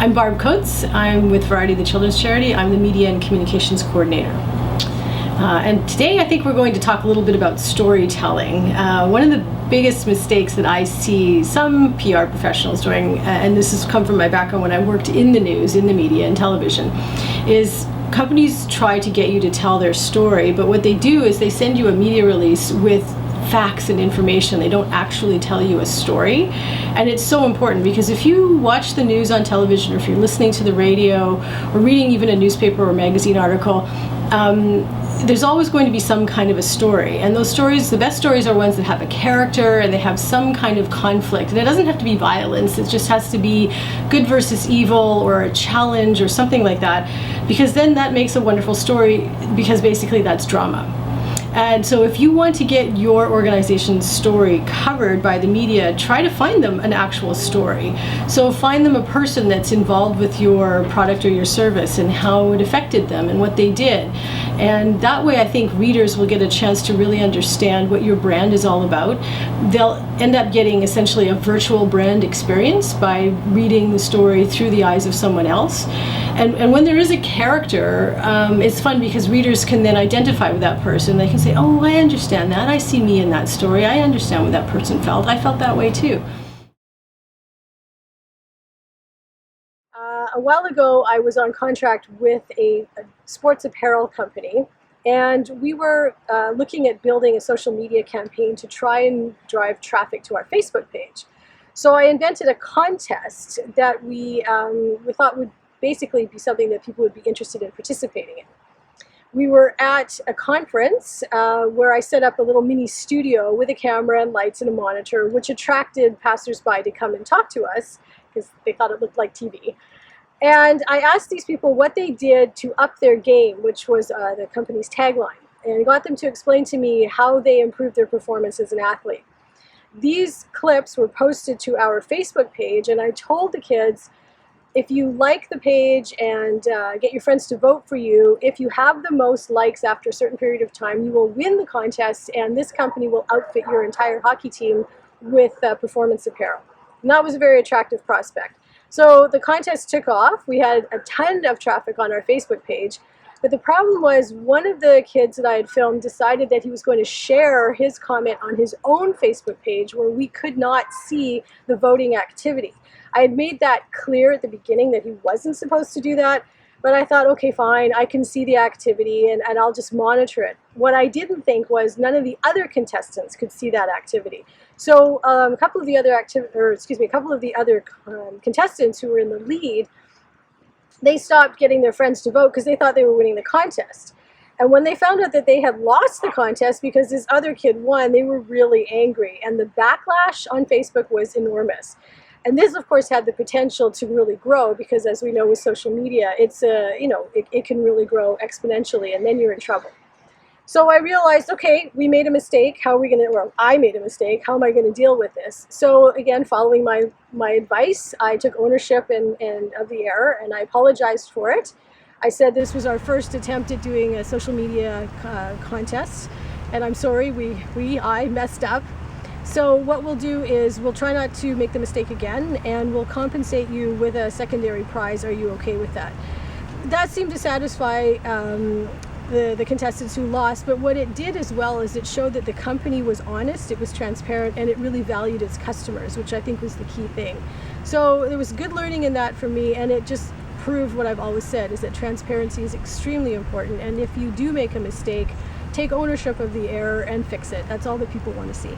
I'm Barb Coates. I'm with Variety, the children's charity. I'm the Media and Communications Coordinator. And today I think we're going to talk a little bit about storytelling. One of the biggest mistakes that I see some PR professionals doing, and this has come from my background when I worked in the news, in the media and television, is companies try to get you to tell their story, but what they do is they send you a media release with facts and information. They don't actually tell you a story. And it's so important because if you watch the news on television, or if you're listening to the radio, or reading even a newspaper or magazine article, there's always going to be some kind of a story. And those stories, the best stories are ones that have a character and they have some kind of conflict. And it doesn't have to be violence, it just has to be good versus evil or a challenge or something like that, because then that makes a wonderful story, because basically that's drama. And so if you want to get your organization's story covered by the media, try to find them an actual story. So find them a person that's involved with your product or your service and how it affected them and what they did. And that way I think readers will get a chance to really understand what your brand is all about. They'll end up getting essentially a virtual brand experience by reading the story through the eyes of someone else. And when there is a character, it's fun because readers can then identify with that person. They can say, oh, I understand that. I see me in that story. I understand what that person felt. I felt that way too. A while ago, I was on contract with a sports apparel company, and we were looking at building a social media campaign to try and drive traffic to our Facebook page. So I invented a contest that we thought would basically be something that people would be interested in participating in. We were at a conference where I set up a little mini studio with a camera and lights and a monitor, which attracted passersby to come and talk to us because they thought it looked like TV. And I asked these people what they did to up their game, which was the company's tagline, and got them to explain to me how they improved their performance as an athlete. These clips were posted to our Facebook page, and I told the kids, if you like the page and get your friends to vote for you, if you have the most likes after a certain period of time, you will win the contest, and this company will outfit your entire hockey team with performance apparel. And that was a very attractive prospect. So the contest took off. We had a ton of traffic on our Facebook page, but the problem was one of the kids that I had filmed decided that he was going to share his comment on his own Facebook page where we could not see the voting activity. I had made that clear at the beginning that he wasn't supposed to do that, but I thought, okay, fine, I can see the activity and I'll just monitor it. What I didn't think was none of the other contestants could see that activity. So a couple of the other contestants who were in the lead, they stopped getting their friends to vote because they thought they were winning the contest. And when they found out that they had lost the contest because this other kid won, they were really angry. And the backlash on Facebook was enormous. And this, of course, had the potential to really grow because, as we know with social media, it's it can really grow exponentially, and then you're in trouble. So I realized, okay, we made a mistake. How are we going to? Well, I made a mistake. How am I going to deal with this? So again, following my advice, I took ownership of the error, and I apologized for it. I said this was our first attempt at doing a social media contest, and I'm sorry, I messed up. So what we'll do is we'll try not to make the mistake again, and we'll compensate you with a secondary prize. Are you okay with that? That seemed to satisfy the contestants who lost, but what it did as well is it showed that the company was honest, it was transparent, and it really valued its customers, which I think was the key thing. So there was good learning in that for me, and it just proved what I've always said, is that transparency is extremely important, and if you do make a mistake, take ownership of the error and fix it. That's all that people want to see.